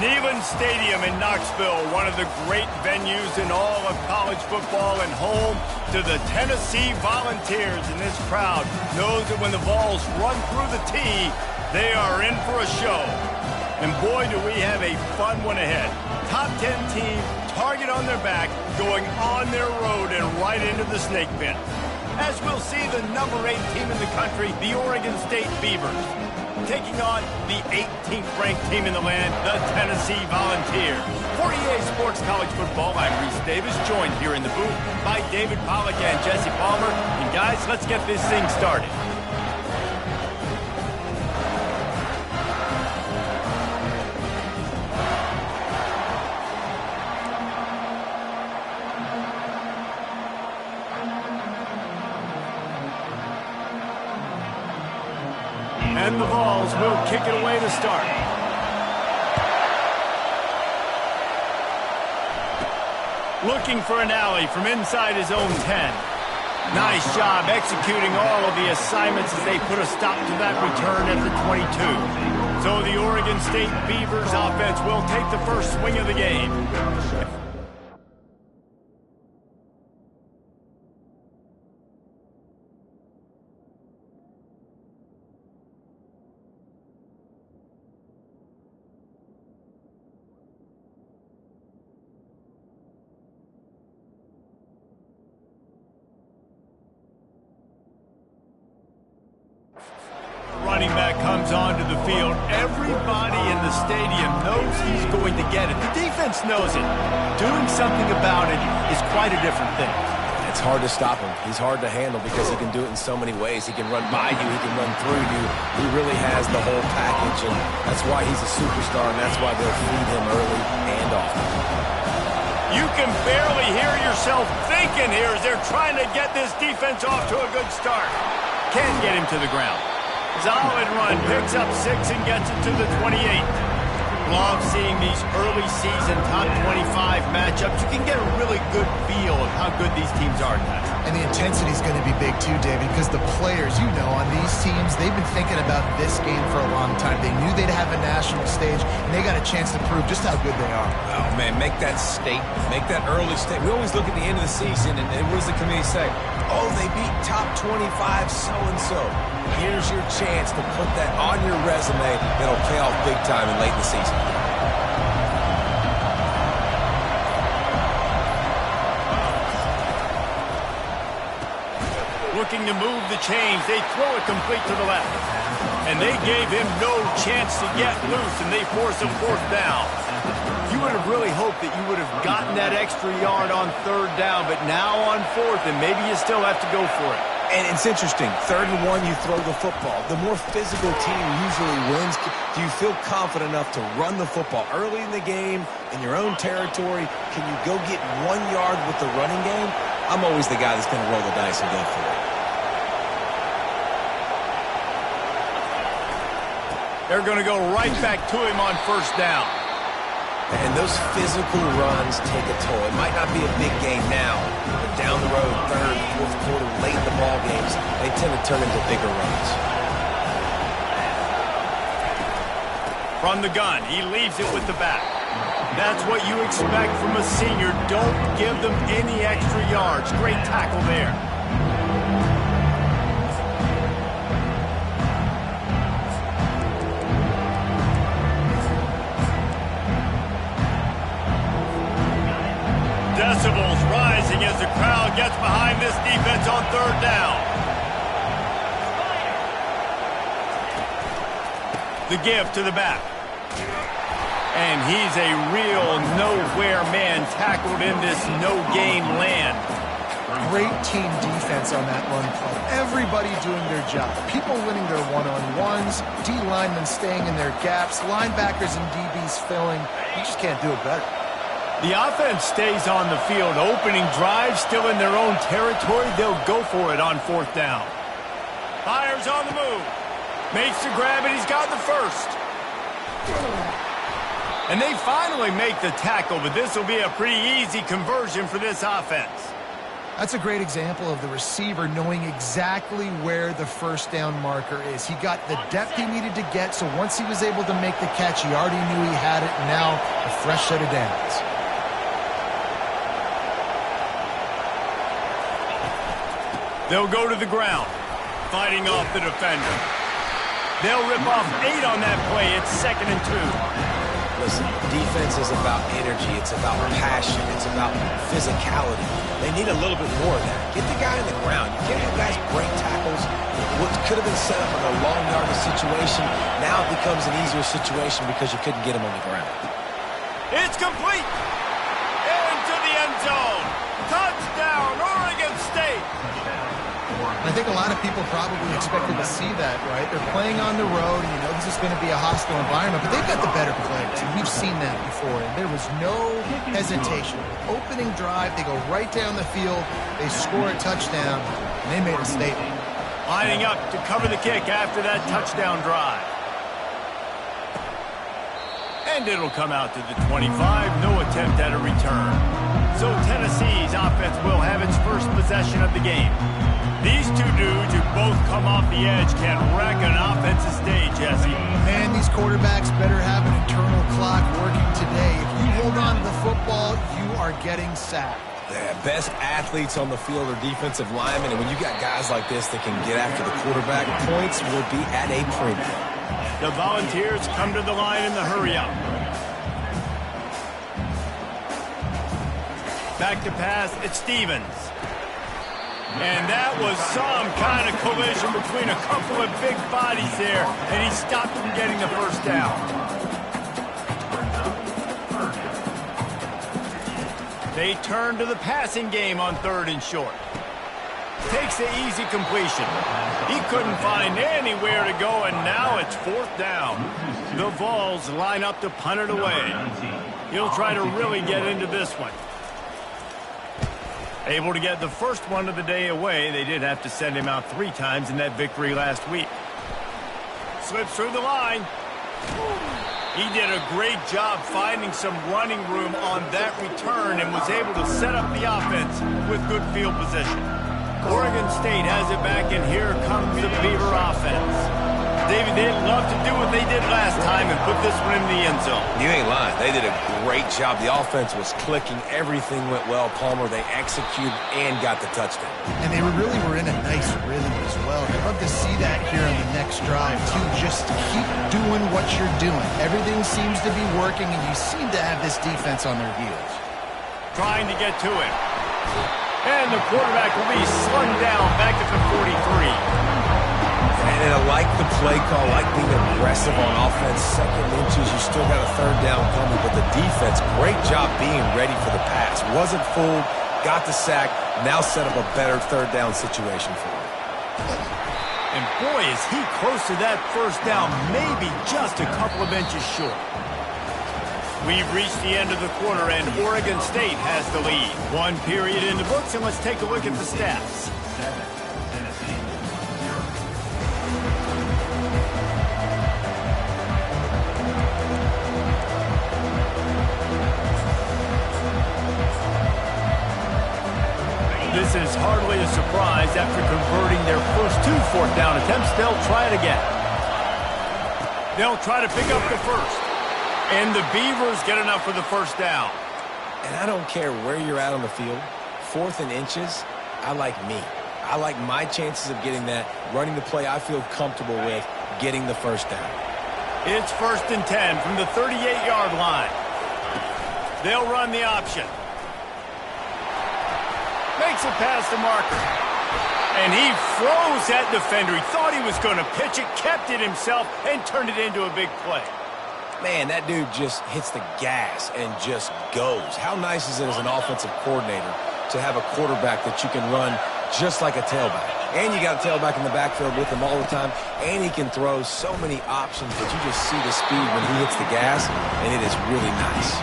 Neyland Stadium in Knoxville, one of the great venues in all of college football and home to the Tennessee Volunteers. And this crowd knows that when the Vols run through the tee, they are in for a show. And boy, do we have a fun one ahead. Top 10 team, target on their back, going on their road and right into the snake pit. As we'll see the number 8 team in the country, the Oregon State Beavers, taking on the 18th ranked team in the land, the Tennessee Volunteers. For EA Sports College Football, I'm Reese Davis, joined here in the booth by David Pollack and Jesse Palmer. And guys, let's get this thing started. And the Vols will kick it away to start. Looking for an alley from inside his own 10. Nice job executing all of the assignments as they put a stop to that return at the 22. So the Oregon State Beavers offense will take the first swing of the game. Running back comes onto the field. Everybody in the stadium knows he's going to get it. The defense knows it. Doing something about it is quite a different thing. It's hard to stop him. He's hard to handle because he can do it in so many ways. He can run by you. He can run through you. He really has the whole package, and that's why he's a superstar, and that's why they'll feed him early and often. You can barely hear yourself thinking here as they're trying to get this defense off to a good start. Can't get him to the ground. Solid run, picks up 6 and gets it to the 28. Love seeing these early season top 25 matchups. You can get a really good feel of how good these teams are, guys. And the intensity is going to be big too, David, because the players, you know, on these teams, they've been thinking about this game for a long time. They knew they'd have a national stage, and they got a chance to prove just how good they are. Oh, man, make that statement. Make that early statement. We always look at the end of the season, and what does the committee say? Oh, they beat top 25 so-and-so. Here's your chance to put that on your resume that'll pay off big time in late in the season. Looking to move the chains. They throw it complete to the left. And they gave him no chance to get loose, and they force a 4th down. You would have really hoped that you would have gotten that extra yard on 3rd down, but now on 4th, and maybe you still have to go for it. And it's interesting. 3rd and 1, you throw the football. The more physical team usually wins. Do you feel confident enough to run the football early in the game, in your own territory? Can you go get 1 yard with the running game? I'm always the guy that's going to roll the dice and go for it. They're going to go right back to him on 1st down. And those physical runs take a toll. It might not be a big game now, but down the road, 3rd, 4th quarter, late in the ball games, they tend to turn into bigger runs. From the gun, he leaves it with the back. That's what you expect from a senior. Don't give them any extra yards. Great tackle there. Decibels rising as the crowd gets behind this defense on 3rd down. The give to the back. And he's a real nowhere man tackled in this no-gain land. Great team defense on that run play. Everybody doing their job. People winning their one-on-ones, D-linemen staying in their gaps, linebackers and DBs filling. You just can't do it better. The offense stays on the field. Opening drive, still in their own territory. They'll go for it on 4th down. Fires on the move. Makes the grab, and he's got the 1st. And they finally make the tackle, but this will be a pretty easy conversion for this offense. That's a great example of the receiver knowing exactly where the first down marker is. He got the depth he needed to get, so once he was able to make the catch, he already knew he had it, and now a fresh set of downs. They'll go to the ground, fighting off the defender. They'll rip off 8 on that play. It's 2nd and 2. Listen, defense is about energy. It's about passion. It's about physicality. They need a little bit more of that. Get the guy on the ground. You can't have guys break tackles. What could have been set up in a long yardage situation, now it becomes an easier situation because you couldn't get him on the ground. It's complete. Into the end zone. Touchdown, Oregon State. I think a lot of people probably expected to see that, right? They're playing on the road, and you know this is going to be a hostile environment, but they've got the better players, and we've seen that before. And there was no hesitation. Opening drive, they go right down the field, they score a touchdown, and they made a statement. Lining up to cover the kick after that touchdown drive. And it'll come out to the 25. No attempt at a return. So Tennessee's offense will have its first possession of the game. These two dudes who both come off the edge can wreck an offensive stage, Jesse. Man, these quarterbacks better have an internal clock working today. If you hold on to the football, you are getting sacked. Yeah, best athletes on the field are defensive linemen, and when you got guys like this that can get after the quarterback, points will be at a premium. The Volunteers come to the line in the hurry-up. Back to pass, it's Stevens. And that was some kind of collision between a couple of big bodies there, and he stopped from getting the first down. They turn to the passing game on 3rd and short. Takes the easy completion. He couldn't find anywhere to go, and now it's 4th down. The Vols line up to punt it away. He'll try to really get into this one. Able to get the first one of the day away. They did have to send him out 3 times in that victory last week. Slips through the line. He did a great job finding some running room on that return and was able to set up the offense with good field position. Oregon State has it back, and here comes the Beaver offense. David, they'd love to do what they did last time and put this one in the end zone. You ain't lying. They did a great job. The offense was clicking. Everything went well. Palmer, they executed and got the touchdown. And they really were in a nice rhythm as well. I'd love to see that here on the next drive, too. Just keep doing what you're doing. Everything seems to be working, and you seem to have this defense on their heels. Trying to get to him. And the quarterback will be slung down back at the 43. And I like the play call, like being aggressive on offense. 2nd inches, you still got a 3rd down coming, but the defense, great job being ready for the pass. Wasn't fooled, got the sack, now set up a better 3rd down situation for him. And boy, is he close to that first down, maybe just a couple of inches short. We've reached the end of the quarter, and Oregon State has the lead. 1 period in the books, and let's take a look at the stats. This is hardly a surprise. After converting their first 2 4th down attempts, they'll try it again. They'll try to pick up the first. And the Beavers get enough for the first down. And I don't care where you're at on the field. 4th and inches, I like me. I like my chances of getting that, running the play I feel comfortable with, getting the first down. It's 1st and 10 from the 38-yard line. They'll run the option. Makes it past the marker. And he froze that defender. He thought he was going to pitch it, kept it himself, and turned it into a big play. Man, that dude just hits the gas and just goes. How nice is it as an offensive coordinator to have a quarterback that you can run just like a tailback? And you got a tailback in the backfield with him all the time, and he can throw so many options that you just see the speed when he hits the gas, and it is really nice.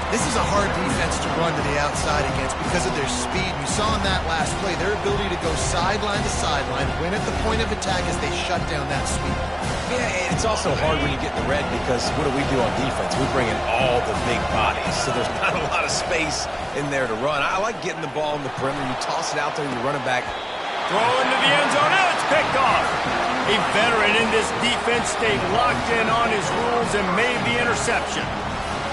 This is a hard defense to run to the outside against because of their speed. You saw in that last play their ability to go sideline to sideline, win at the point of attack as they shut down that sweep. Yeah, and it's also hard when you get in the red because what do we do on defense? We bring in all the big bodies, so there's not a lot of space in there to run. I like getting the ball in the perimeter. You toss it out there, you run it back. Throw into the end zone. Now it's picked off. A veteran in this defense stayed locked in on his rules and made the interception.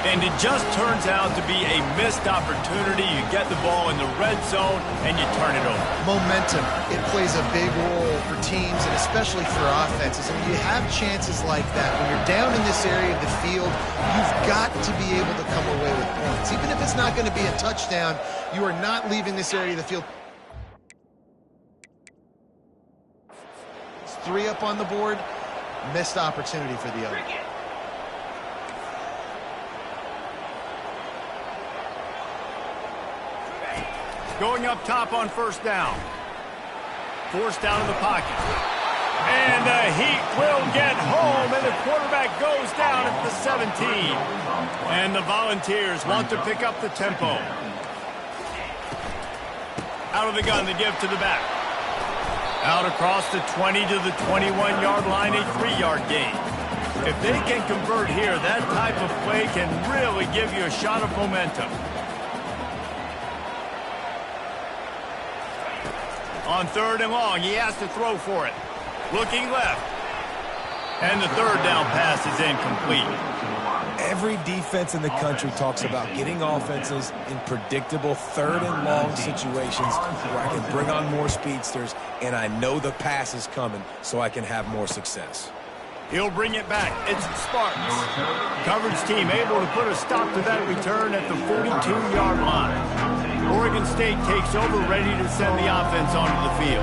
And it just turns out to be a missed opportunity. You get the ball in the red zone, and you turn it over. Momentum, it plays a big role for teams and especially for offenses. And when you have chances like that, when you're down in this area of the field, you've got to be able to come away with points. Even if it's not going to be a touchdown, you are not leaving this area of the field. It's 3 up on the board, missed opportunity for the other. Going up top on first down. Forced down in the pocket. And the Heat will get home, and the quarterback goes down at the 17. And the Volunteers want to pick up the tempo. Out of the gun, they give to the back. Out across the 20 to the 21-yard line, a 3-yard gain. If they can convert here, that type of play can really give you a shot of momentum. On 3rd and long, he has to throw for it. Looking left. And the 3rd down pass is incomplete. Every defense in the country talks about getting offenses in predictable 3rd and long situations where I can bring on more speedsters and I know the pass is coming so I can have more success. He'll bring it back. It's Sparks. Coverage team able to put a stop to that return at the 42-yard line. Oregon State takes over, ready to send the offense onto the field.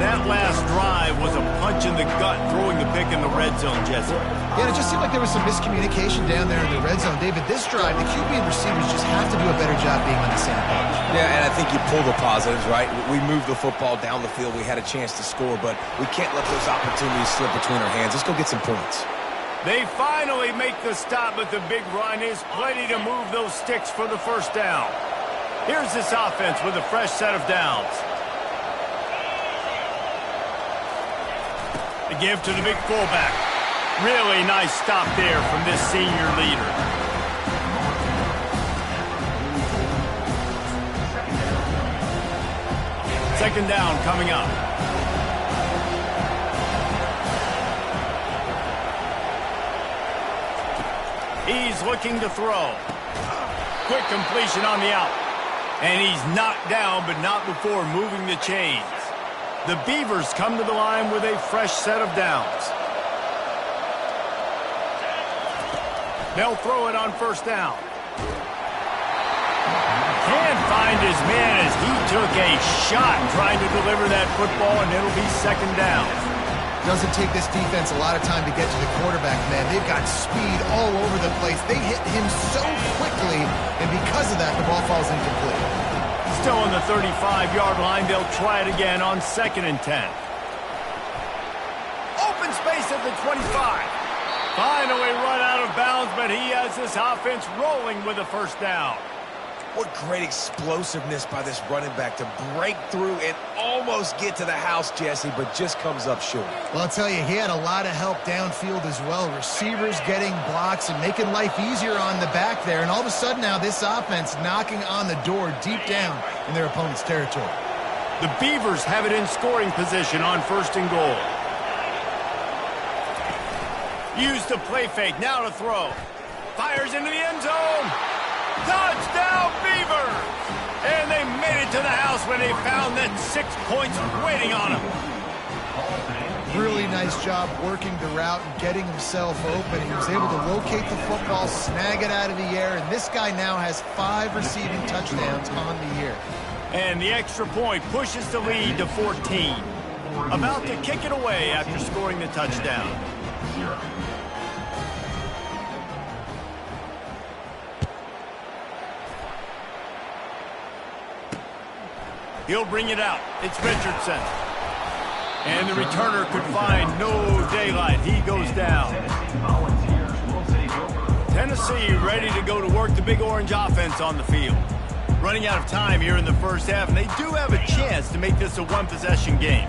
That last drive was a punch in the gut, throwing the pick in the red zone, Jesse. Yeah, it just seemed like there was some miscommunication down there in the red zone. David, this drive, the QB and receivers just have to do a better job being on the same page. Yeah, and I think you pull the positives, right? We moved the football down the field. We had a chance to score, but we can't let those opportunities slip between our hands. Let's go get some points. They finally make the stop, but the big run is plenty to move those sticks for the first down. Here's this offense with a fresh set of downs. The give to the big fullback. Really nice stop there from this senior leader. Second down coming up. He's looking to throw. Quick completion on the out. And he's knocked down, but not before moving the chains. The Beavers come to the line with a fresh set of downs. They'll throw it on first down. Can't find his man as he took a shot trying to deliver that football, and it'll be second down. Doesn't take this defense a lot of time to get to the quarterback, man. They've got speed all over the place. They hit him so quickly, and because of that, the ball falls incomplete. Still on the 35-yard line. They'll try it again on 2nd and 10. Open space at the 25. Finally run out of bounds, but he has this offense rolling with a first down. What great explosiveness by this running back to break through and almost get to the house, Jesse, but just comes up short. Well, I'll tell you, he had a lot of help downfield as well. Receivers getting blocks and making life easier on the back there. And all of a sudden now, this offense knocking on the door deep down in their opponent's territory. The Beavers have it in scoring position on 1st and goal. Used the play fake, now to throw. Fires into the end zone. Touchdown, Beavers! And they made it to the house when they found that 6 points waiting on them. Really nice job working the route and getting himself open. He was able to locate the football, snag it out of the air, and this guy now has 5 receiving touchdowns on the year. And the extra point pushes the lead to 14. About to kick it away after scoring the touchdown. He'll bring it out. It's Richardson. And the returner could find no daylight. He goes down. Tennessee ready to go to work the Big Orange offense on the field. Running out of time here in the first half, and they do have a chance to make this a one-possession game.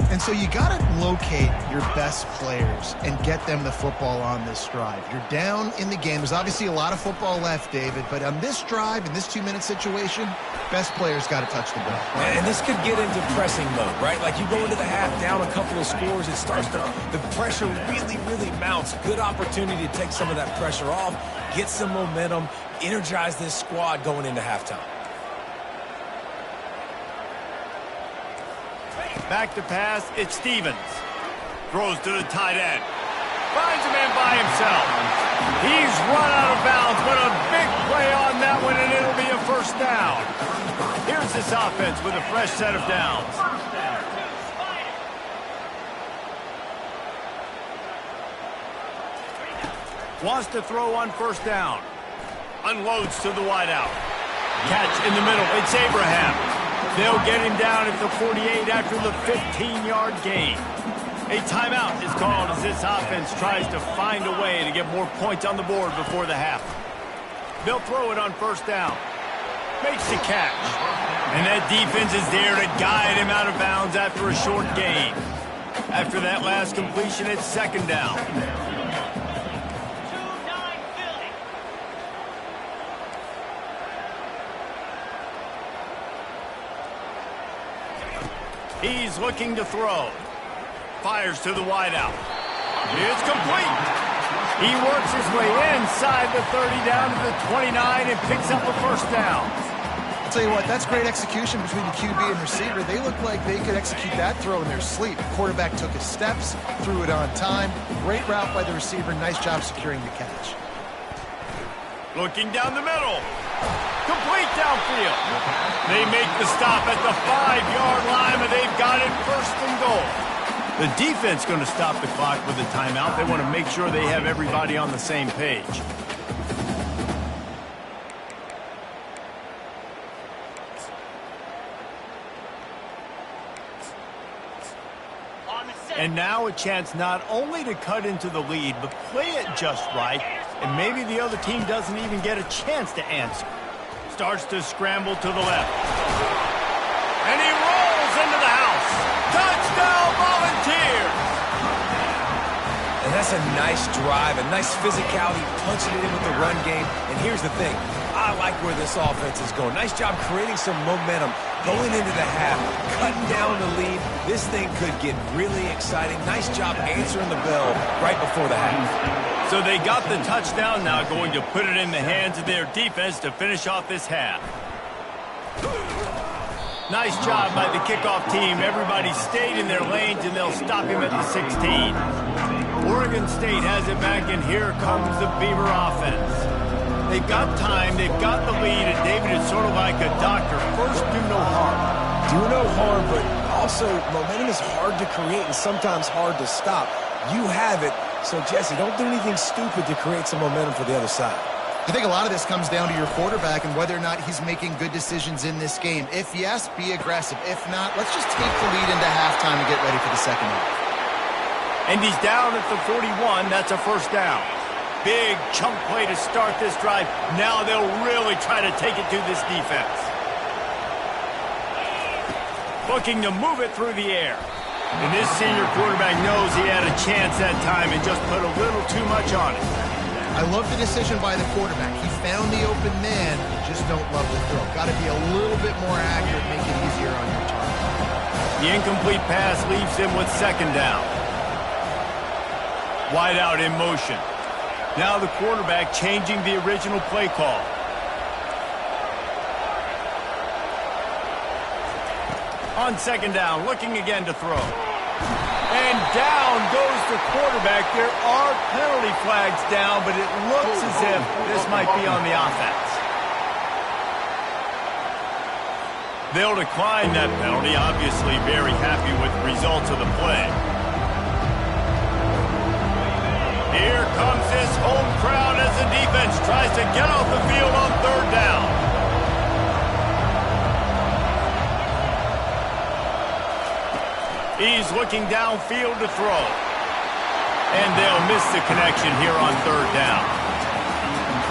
And so you got to locate your best players and get them the football on this drive. You're down in the game. There's obviously a lot of football left, David, but on this drive, in this 2-minute situation, best players got to touch the ball. And this could get into pressing mode, right? Like you go into the half down a couple of scores, it starts to, the pressure really mounts. Good opportunity to take some of that pressure off, get some momentum, energize this squad going into halftime. Back to pass, it's Stevens. Throws to the tight end. Finds a man by himself. He's run out of bounds, but a big play on that one, and it'll be a first down. Here's this offense with a fresh set of downs. Wants to throw on first down. Unloads to the wideout. Catch in the middle. It's Abraham. They'll get him down at the 48 after the 15-yard gain. A timeout is called as this offense tries to find a way to get more points on the board before the half. They'll throw it on first down. Makes the catch. And that defense is there to guide him out of bounds after a short gain. After that last completion, it's second down. He's looking to throw. Fires to the wideout. It's complete. He works his way inside the 30 down to the 29 and picks up a first down. I'll tell you what, that's great execution between the QB and receiver. They look like they could execute that throw in their sleep. The quarterback took his steps, threw it on time. Great route by the receiver. Nice job securing the catch. Looking down the middle. Complete downfield. They make the stop at the 5-yard line, but they've got it first and goal. The defense going to stop the clock with a timeout. They want to make sure they have everybody on the same page. And now a chance not only to cut into the lead, but play it just right, and maybe the other team doesn't even get a chance to answer. Starts to scramble to the left. And he rolls into the house. Touchdown, Volunteers! And that's a nice drive, a nice physicality, punching it in with the run game. And here's the thing. I like where this offense is going. Nice job creating some momentum going into the half, cutting down the lead. This thing could get really exciting. Nice job answering the bell right before the half. So they got the touchdown now, going to put it in the hands of their defense to finish off this half. Nice job by the kickoff team. Everybody stayed in their lanes, and they'll stop him at the 16. Oregon State has it back, and here comes the Beaver offense. They've got time, they've got the lead, and David is sort of like a doctor. First, do no harm. Do no harm, but also momentum is hard to create and sometimes hard to stop. You have it, so Jesse, don't do anything stupid to create some momentum for the other side. I think a lot of this comes down to your quarterback and whether or not he's making good decisions in this game. If yes, be aggressive. If not, let's just take the lead into halftime and get ready for the second half. And he's down at the 41. That's a first down. Big chunk play to start this drive. Now they'll really try to take it to this defense. Looking to move it through the air. And this senior quarterback knows he had a chance that time and just put a little too much on it. I love the decision by the quarterback. He found the open man, just don't love the throw. Got to be a little bit more accurate, make it easier on your target. The incomplete pass leaves him with second down. Wide out in motion. Now the quarterback changing the original play call. On second down, looking again to throw. And down goes the quarterback. There are penalty flags down, but it looks as if this might be on the offense. They'll decline that penalty, obviously very happy with the results of the play. Here comes this home crowd as the defense tries to get off the field on third down. He's looking downfield to throw. And they'll miss the connection here on third down.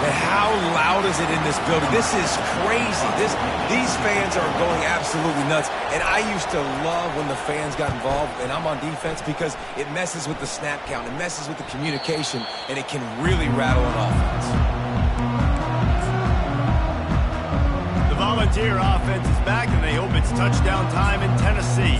And how loud is it in this building? This is crazy. These fans are going absolutely nuts. And I used to love when the fans got involved, and I'm on defense, because it messes with the snap count. It messes with the communication, and it can really rattle an offense. The Volunteer offense is back, and they hope it's touchdown time in Tennessee.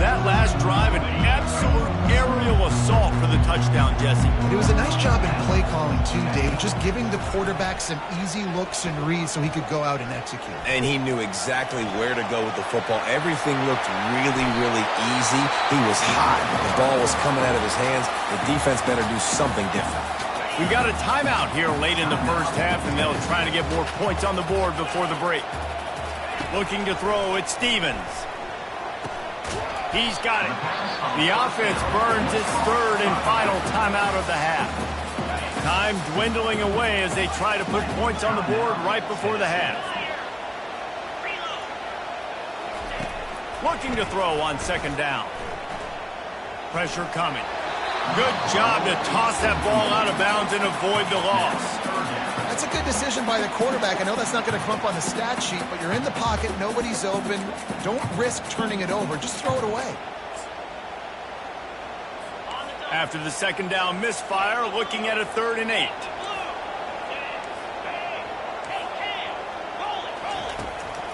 That last drive, an absolute aerial assault for the touchdown, Jesse. It was a nice job in play calling too, David, just giving the quarterback some easy looks and reads so he could go out and execute. And he knew exactly where to go with the football. Everything looked really, really easy. He was hot. The ball was coming out of his hands. The defense better do something different. We got a timeout here late in the first half, and they'll try to get more points on the board before the break. Looking to throw, it's Stevens. He's got it. The offense burns its third and final timeout of the half. Time dwindling away as they try to put points on the board right before the half. Looking to throw on second down. Pressure coming. Good job to toss that ball out of bounds and avoid the loss. That's a good decision by the quarterback. I know that's not going to come up on the stat sheet, but you're in the pocket, nobody's open. Don't risk turning it over. Just throw it away. After the second down misfire, looking at a 3rd and 8.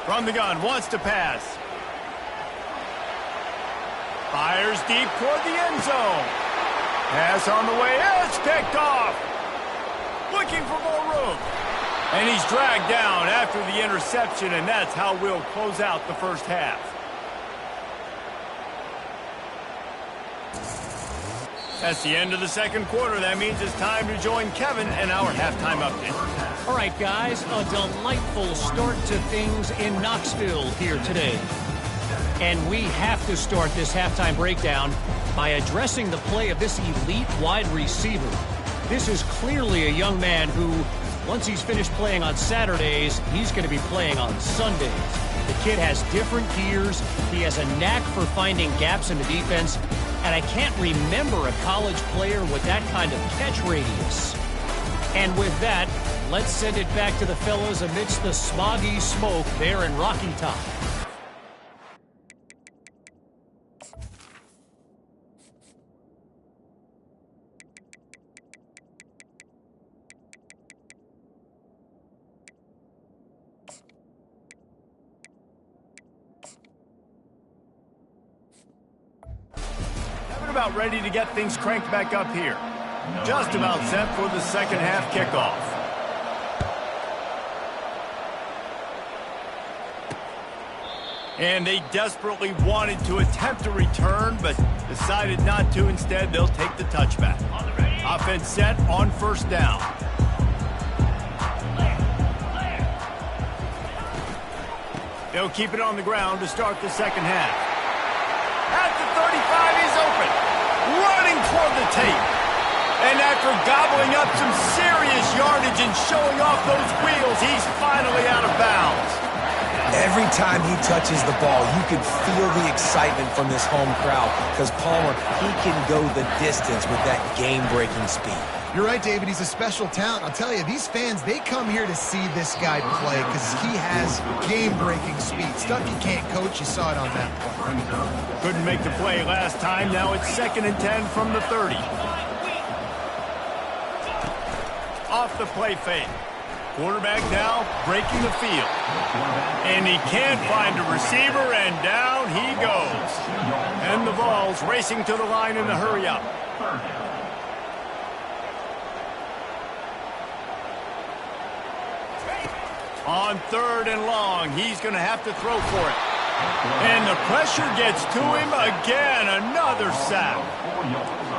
From the gun, wants to pass. Fires deep toward the end zone. Pass on the way, it's picked off. Looking for more room. And he's dragged down after the interception, and that's how we'll close out the first half. That's the end of the second quarter. That means it's time to join Kevin and our halftime update. All right, guys, a delightful start to things in Knoxville here today. And we have to start this halftime breakdown by addressing the play of this elite wide receiver. This is clearly a young man who, once he's finished playing on Saturdays, he's going to be playing on Sundays. The kid has different gears. He has a knack for finding gaps in the defense. And I can't remember a college player with that kind of catch radius. And with that, let's send it back to the fellas amidst the smoggy smoke there in Rocky Top. About ready to get things cranked back up here. Just about set for the second half kickoff. And they desperately wanted to attempt a return, but decided not to. Instead, they'll take the touchback. Offense set on first down. They'll keep it on the ground to start the second half. At the 35, he's open. Running toward the tape. And after gobbling up some serious yardage and showing off those wheels, he's finally out of bounds. Every time he touches the ball, you can feel the excitement from this home crowd, because Palmer, he can go the distance with that game-breaking speed. You're right, David. He's a special talent. I'll tell you, these fans, they come here to see this guy play because he has game-breaking speed. Stuff you can't coach. You saw it on that play. Couldn't make the play last time. Now it's 2nd and 10 from the 30. Off the play fake. Quarterback now breaking the field. And he can't find a receiver, and down he goes. And the Vols racing to the line in the hurry-up. On 3rd and long, he's going to have to throw for it. And the pressure gets to him again. Another sack.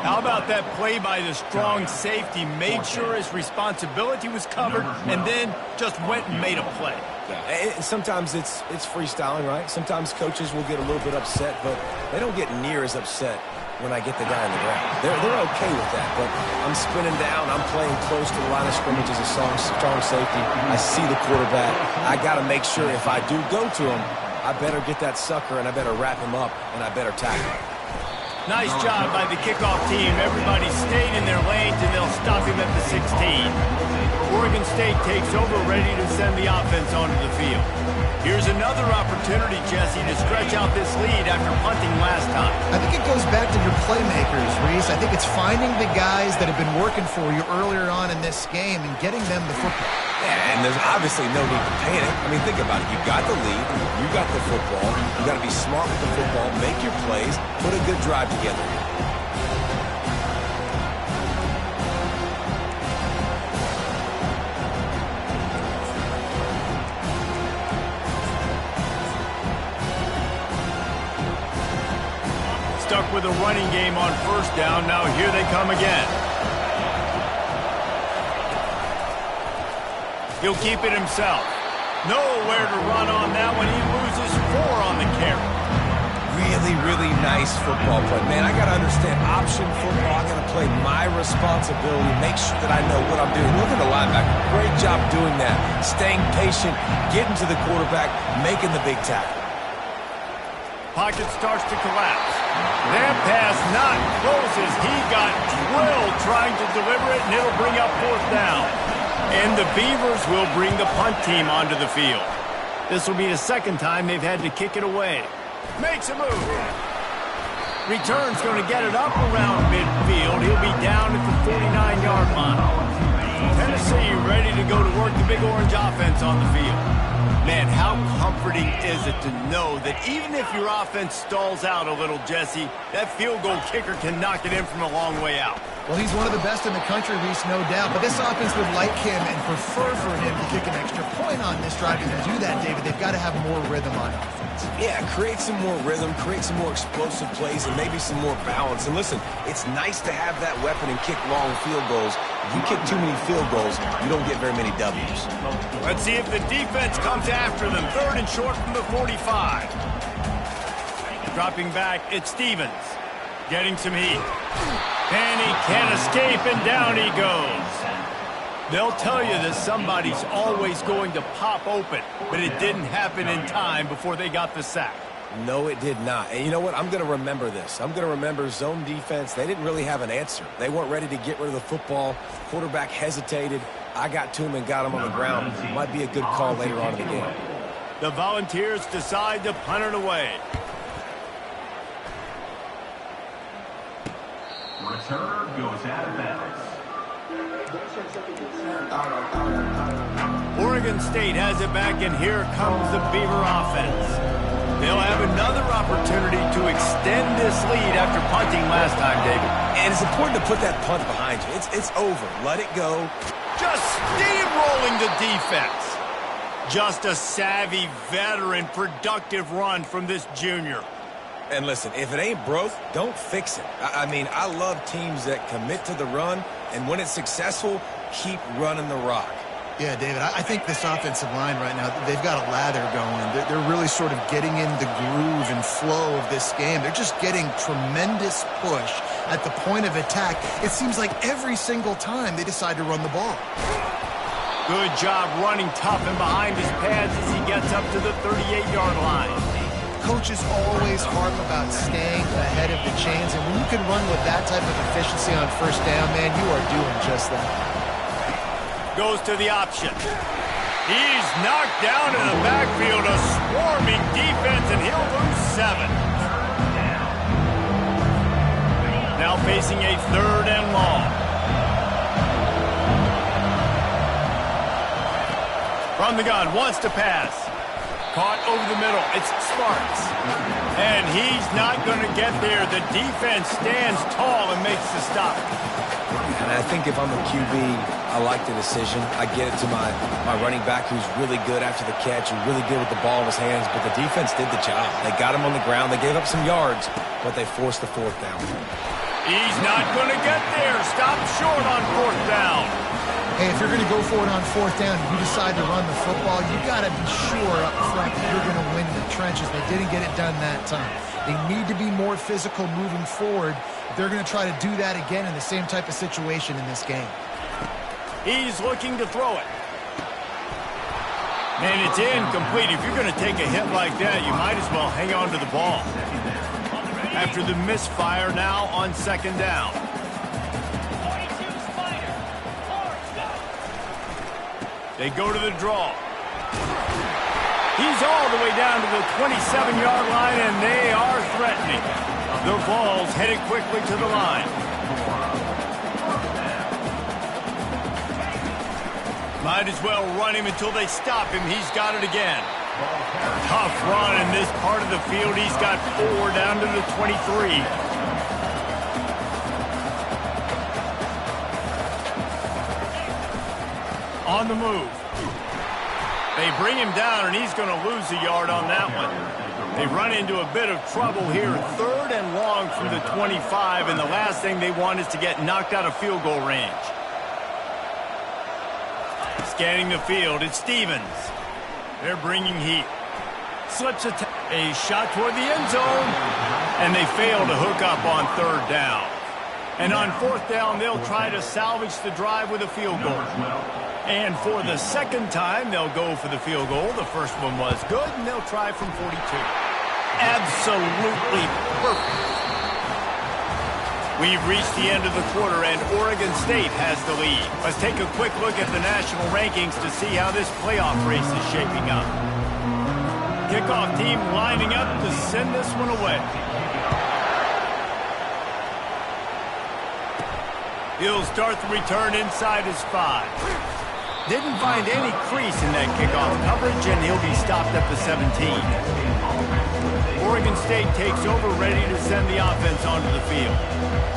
How about that play by the strong safety? Made sure his responsibility was covered and then just went and made a play. Yeah. Sometimes it's freestyling, right? Sometimes coaches will get a little bit upset, but they don't get near as upset when I get the guy on the ground. They're okay with that, but I'm spinning down. I'm playing close to the line of scrimmage as a strong safety. I see the quarterback. I got to make sure if I do go to him, I better get that sucker, and I better wrap him up, and I better tackle him. Nice job by the kickoff team. Everybody stayed in their lanes, and they'll stop him at the 16. Oregon State takes over, ready to send the offense onto the field. Here's another opportunity, Jesse, to stretch out this lead after punting last time. I think it goes back to your playmakers, Reese. I think it's finding the guys that have been working for you earlier on in this game and getting them the football. Yeah, and there's obviously no need to panic. I mean, think about it. You got the lead. You got the football. You got to be smart with the football, make your plays, put a good drive together. Stuck with a running game on first down. Now here they come again. He'll keep it himself. Nowhere to run on that one. He loses 4 on the carry. Really, really nice football play. Man, I got to understand option football. I got to play my responsibility, make sure that I know what I'm doing. Look at the linebacker. Great job doing that. Staying patient, getting to the quarterback, making the big tackle. Pocket starts to collapse. That pass not close as he got drilled trying to deliver it, and it'll bring up 4th down. And the Beavers will bring the punt team onto the field. This will be the second time they've had to kick it away. Makes a move. Return's going to get it up around midfield. He'll be down at the 49-yard line. Tennessee ready to go to work the Big Orange offense on the field. Man, how comforting is it to know that even if your offense stalls out a little, Jesse, that field goal kicker can knock it in from a long way out. Well, he's one of the best in the country, Reese, no doubt. But this offense would like him and prefer for him to kick an extra point on this drive. And to do that, David, they've got to have more rhythm on offense. Yeah, create some more rhythm, create some more explosive plays, and maybe some more balance. And listen, it's nice to have that weapon and kick long field goals. If you kick too many field goals, you don't get very many W's. Let's see if the defense comes after them. 3rd and short from the 45. Dropping back, it's Stevens. Getting some heat. And he can't escape, and down he goes. They'll tell you that somebody's always going to pop open, but it didn't happen in time before they got the sack. No, it did not. And you know what? I'm going to remember this. I'm going to remember zone defense. They didn't really have an answer. They weren't ready to get rid of the football. Quarterback hesitated. I got to him and got him on the ground. Might be a good call later on in the game. The Volunteers decide to punt it away. Returner goes out of bounds. Oregon State has it back, and here comes the Beaver offense. They'll have another opportunity to extend this lead after punting last time, David. And it's important to put that punt behind you. It's over. Let it go. Just steamrolling the defense. Just a savvy, veteran, productive run from this junior. And listen, if it ain't broke, don't fix it. I mean, I love teams that commit to the run, and when it's successful, keep running the rock. Yeah, David, I think this offensive line right now, they've got a lather going. They're really sort of getting in the groove and flow of this game. They're just getting tremendous push at the point of attack. It seems like every single time they decide to run the ball. Good job running tough and behind his pads as he gets up to the 38-yard line. Coaches always harp about staying ahead of the chains, and when you can run with that type of efficiency on first down, man, you are doing just that. Goes to the option. He's knocked down in the backfield, a swarming defense, and he'll lose 7. Now facing a 3rd and long. From the gun, wants to pass. Caught over the middle. It's Sparks. And he's not going to get there. The defense stands tall and makes the stop. And I think if I'm a QB, I like the decision. I get it to my running back who's really good after the catch and really good with the ball in his hands, but the defense did the job. They got him on the ground. They gave up some yards, but they forced the 4th down. He's not going to get there. Stop short on 4th down. Hey, if you're going to go for it on 4th down and you decide to run the football, you got to be sure up front that you're going to win in the trenches. They didn't get it done that time. They need to be more physical moving forward. They're going to try to do that again in the same type of situation in this game. He's looking to throw it. And it's incomplete. If you're going to take a hit like that, you might as well hang on to the ball. After the misfire, now on 2nd down. They go to the draw. He's all the way down to the 27-yard line, and they are threatening. The ball's headed quickly to the line. Might as well run him until they stop him. He's got it again. Tough run in this part of the field. He's got 4 down to the 23. On the move. They bring him down, and he's going to lose a yard on that one. They run into a bit of trouble here. 3rd and long from the 25, and the last thing they want is to get knocked out of field goal range. Scanning the field, it's Stevens. They're bringing heat. Slips a shot toward the end zone, and they fail to hook up on 3rd down. And on 4th down, they'll try to salvage the drive with a field goal. And for the 2nd time, they'll go for the field goal. The first one was good, and they'll try from 42. Absolutely perfect. We've reached the end of the quarter, and Oregon State has the lead. Let's take a quick look at the national rankings to see how this playoff race is shaping up. Kickoff team lining up to send this one away. He'll start the return inside his 5. Didn't find any crease in that kickoff coverage, and he'll be stopped at the 17. Oregon State takes over, ready to send the offense onto the field.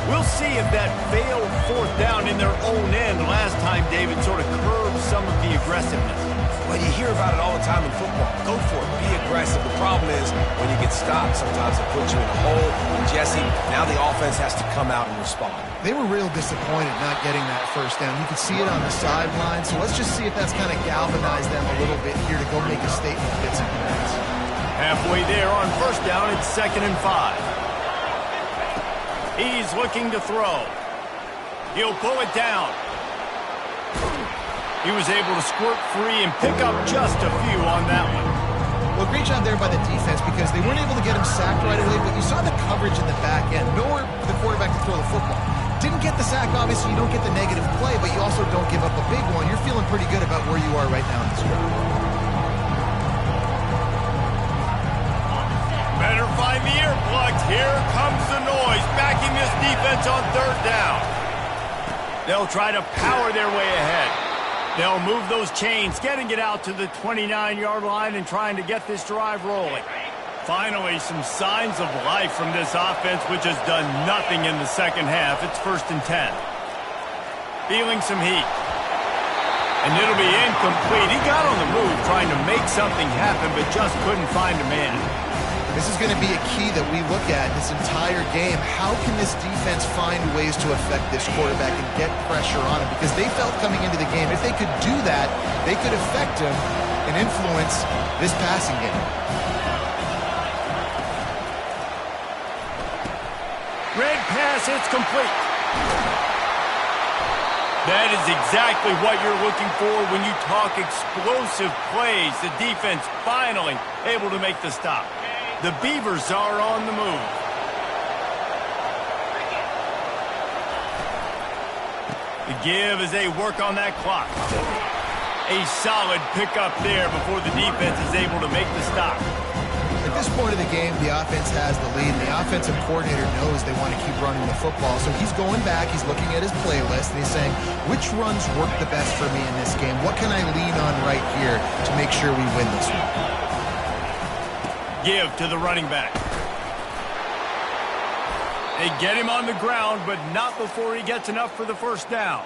We'll see if that failed 4th down in their own end last time, David, sort of curbed some of the aggressiveness. Well, you hear about it all the time in football. Go for it. Be aggressive. The problem is when you get stopped, sometimes it puts you in a hole. And Jesse, now the offense has to come out and respond. They were real disappointed not getting that 1st down. You could see it on the sideline, so let's just see if that's kind of galvanized them a little bit here to go make a statement and get some points. Halfway there on 1st down, it's 2nd and 5. He's looking to throw. He'll pull it down. He was able to squirt free and pick up just a few on that one. Well, great job there by the defense because they weren't able to get him sacked right away, but you saw the coverage in the back end. Nowhere for the quarterback to throw the football. Didn't get the sack, obviously. You don't get the negative play, but you also don't give up a big one. You're feeling pretty good about where you are right now in this game. Better find the earplugs. Here comes the noise, backing this defense on 3rd down. They'll try to power their way ahead. They'll move those chains, getting it out to the 29-yard line and trying to get this drive rolling. Finally, some signs of life from this offense, which has done nothing in the 2nd half. It's 1st and 10. Feeling some heat. And it'll be incomplete. He got on the move trying to make something happen, but just couldn't find a man. This is going to be a key that we look at this entire game. How can this defense find ways to affect this quarterback and get pressure on him? Because they felt coming into the game, if they could do that, they could affect him and influence this passing game. Red pass, it's complete. That is exactly what you're looking for when you talk explosive plays. The defense finally able to make the stop. The Beavers are on the move. The give as they work on that clock. A solid pickup there before the defense is able to make the stop. At this point of the game, the offense has the lead, and the offensive coordinator knows they want to keep running the football. So he's going back, he's looking at his playlist, and he's saying, which runs work the best for me in this game? What can I lean on right here to make sure we win this one? Give to the running back. They get him on the ground, but not before he gets enough for the 1st down.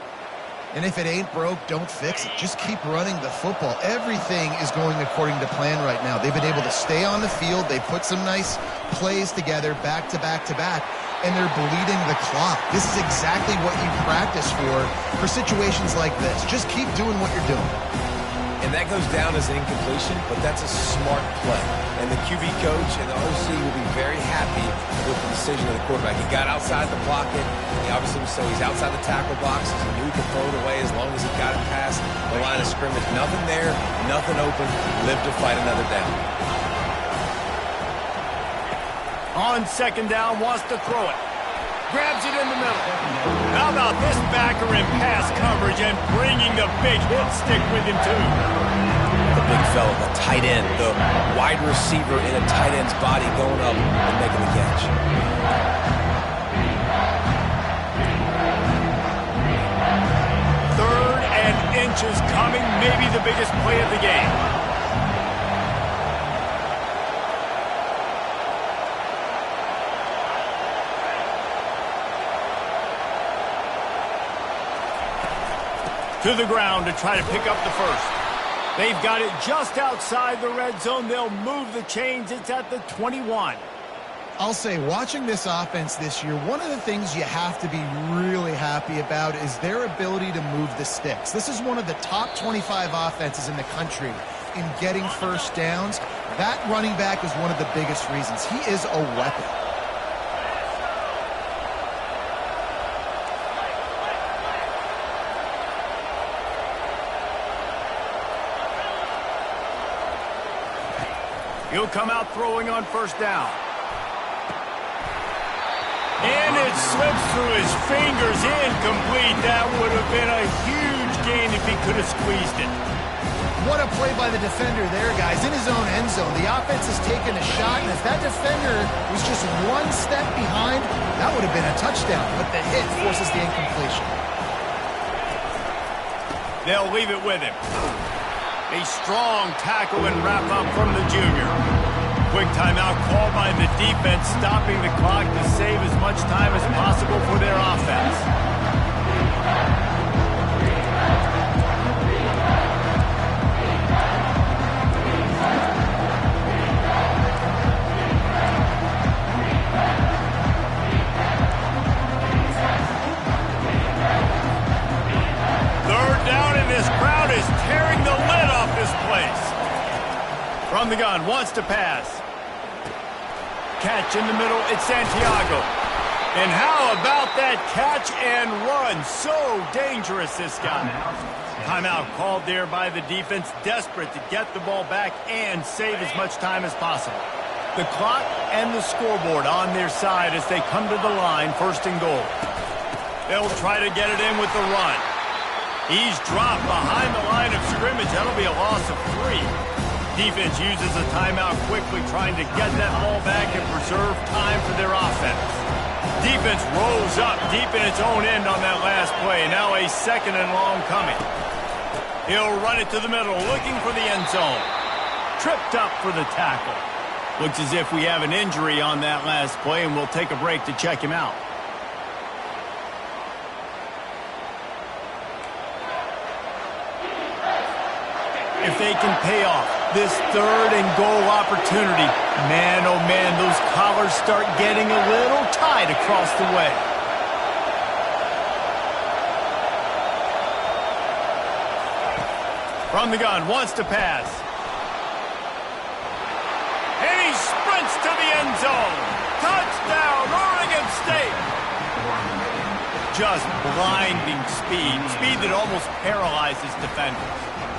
And if it ain't broke, don't fix it. Just keep running the football. Everything is going according to plan right now. They've been able to stay on the field. They put some nice plays together back to back to back, and they're bleeding the clock. This is exactly what you practice for situations like this. Just keep doing what you're doing. And that goes down as an incompletion, but that's a smart play. And the QB coach and the OC will be very happy with the decision of the quarterback. He got outside the pocket. He obviously so he's outside the tackle box. He knew he could throw it away as long as he got it past the line of scrimmage. Nothing there, nothing open. Live to fight another down. On 2nd down, wants to throw it. Grabs it in the middle. How about this backer in pass coverage and bringing the big hit stick with him, too? The big fella, the tight end, the wide receiver in a tight end's body going up and making the catch. Third and inches coming, maybe the biggest play of the game. To the ground to try to pick up the first. They've got it just outside the red zone. They'll move the chains. It's at the 21. I'll say, watching this offense this year, one of the things you have to be really happy about is their ability to move the sticks. This is one of the top 25 offenses in the country in getting first downs. That running back is one of the biggest reasons. He is a weapon. He'll come out throwing on first down. And it slips through his fingers, incomplete. That would have been a huge gain if he could have squeezed it. What a play by the defender there, guys. In his own end zone, the offense has taken a shot, and if that defender was just one step behind, that would have been a touchdown. But the hit forces the incompletion. They'll leave it with him. A strong tackle and wrap-up from the junior. Quick timeout called by the defense, stopping the clock to save as much time as possible for their offense. Third down, and this crowd is tearing the lid off this place. From the gun, wants to pass. Catch in the middle, it's Santiago. And how about that catch and run? So dangerous, this guy. Timeout called there by the defense, desperate to get the ball back and save as much time as possible. The clock and the scoreboard on their side as they come to the line, first and goal. They'll try to get it in with the run. He's dropped behind the line of scrimmage. That'll be a loss of 3. Defense uses a timeout quickly, trying to get that ball back and preserve time for their offense. Defense rolls up deep in its own end on that last play. Now a second and long coming. He'll run it to the middle, looking for the end zone. Tripped up for the tackle. Looks as if we have an injury on that last play, and we'll take a break to check him out. If they can pay off this third and goal opportunity, man, oh man, those collars start getting a little tight across the way. From the gun, wants to pass. And he sprints to the end zone. Touchdown, Oregon State. Just blinding speed. Speed that almost paralyzes defenders.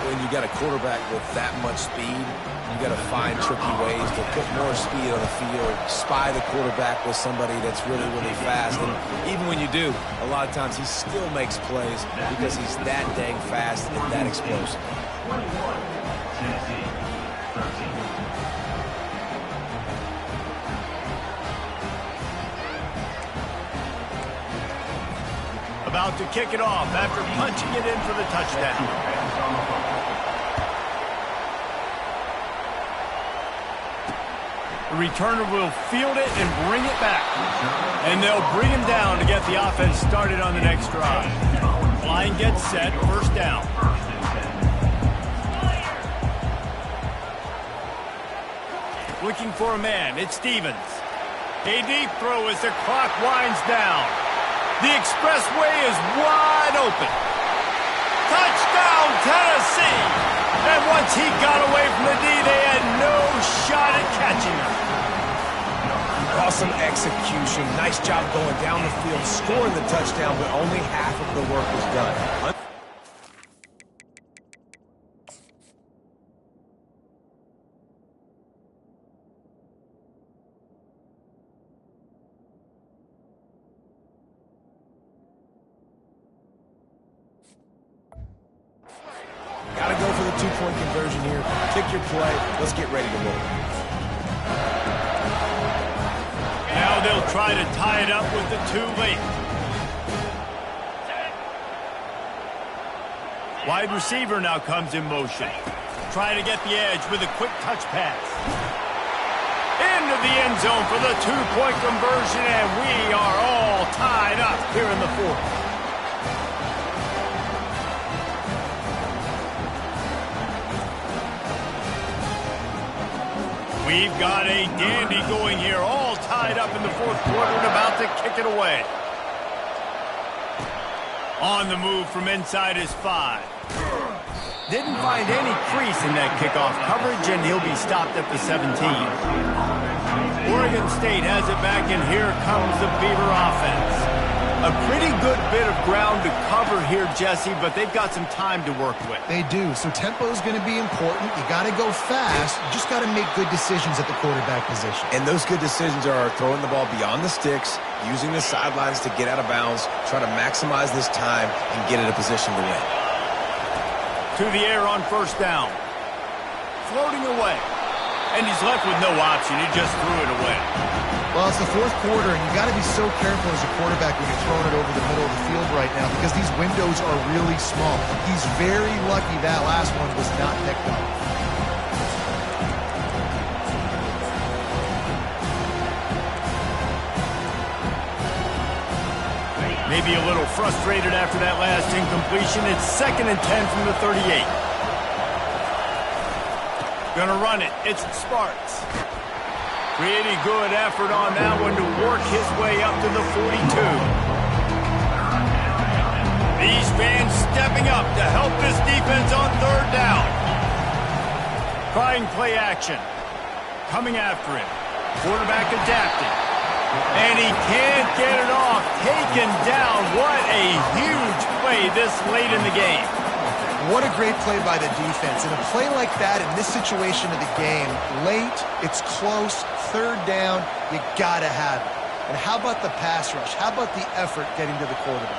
When you got a quarterback with that much speed, you got to find tricky ways to put more speed on the field, spy the quarterback with somebody that's really, really fast. And even when you do, a lot of times he still makes plays because he's that dang fast and that explosive. 21, Tennessee, 13. About to kick it off after punching it in for the touchdown. The returner will field it and bring it back. And they'll bring him down to get the offense started on the next drive. Line gets set, first down. Looking for a man, it's Stevens. A deep throw as the clock winds down. The expressway is wide open. Touchdown, Tennessee! And once he got away from the D, they had no shot at catching him. Awesome execution. Nice job going down the field, scoring the touchdown, but only half of the work was done. two-point conversion here. Kick your play. Let's get ready to roll. Now they'll try to tie it up with the two late. Wide receiver now comes in motion. Trying to get the edge with a quick touch pass. Into the end zone for the two-point conversion, and we are all tied up here in the fourth. We've got a dandy going here, all tied up in the fourth quarter and about to kick it away. On the move from inside his 5. Didn't find any crease in that kickoff coverage, and he'll be stopped at the 17. Oregon State has it back, and here comes the Beaver offense. A pretty good bit of ground to cover here, Jesse, but they've got some time to work with. They do, so tempo is going to be important. You got to go fast. You just got to make good decisions at the quarterback position. And those good decisions are throwing the ball beyond the sticks, using the sidelines to get out of bounds, try to maximize this time and get in a position to win. To the air on first down. Floating away. And he's left with no option. He just threw it away. Well, it's the fourth quarter, and you got to be so careful as a quarterback when you're throwing it over the middle of the field right now because these windows are really small. He's very lucky that last one was not picked up. Maybe a little frustrated after that last incompletion. It's 2nd and 10 from the 38. Gonna run it. It's Sparks. Pretty good effort on that one to work his way up to the 42. These fans stepping up to help this defense on third down. Trying play action. Coming after him. Quarterback adapting. And he can't get it off. Taken down. What a huge play this late in the game. What a great play by the defense. And a play like that in this situation of the game, late, it's close, third down, you got to have it. And how about the pass rush? How about the effort getting to the quarterback?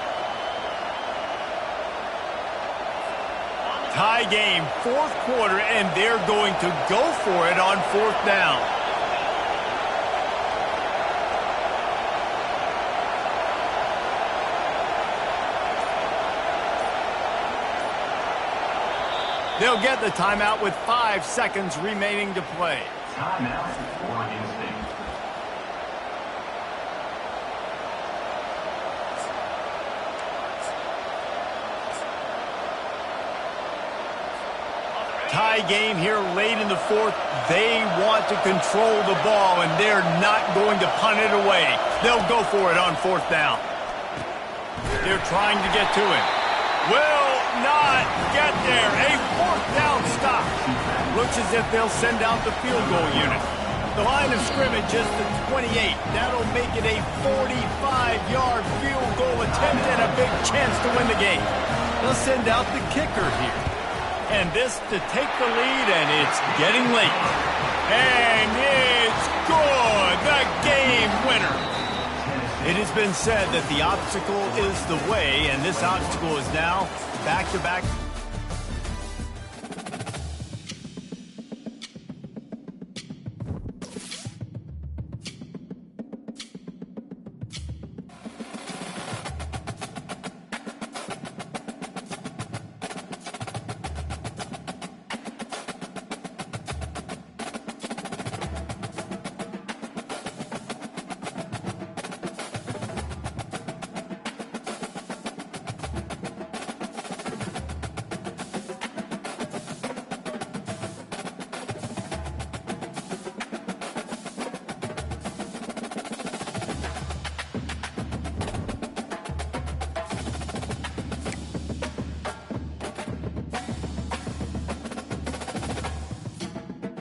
Tie game, fourth quarter, and they're going to go for it on fourth down. They'll get the timeout with 5 seconds remaining to play. Timeout, Oregon State. Tie game here late in the fourth. They want to control the ball, and they're not going to punt it away. They'll go for it on fourth down. They're trying to get to him. Will not get there. A fourth down stop. Looks as if they'll send out the field goal unit. The line of scrimmage is the 28. That'll make it a 45-yard field goal attempt and a big chance to win the game. They'll send out the kicker here. And this to take the lead, and it's getting late. And it's good. The game winner. It has been said that the obstacle is the way, and this obstacle is now back-to-back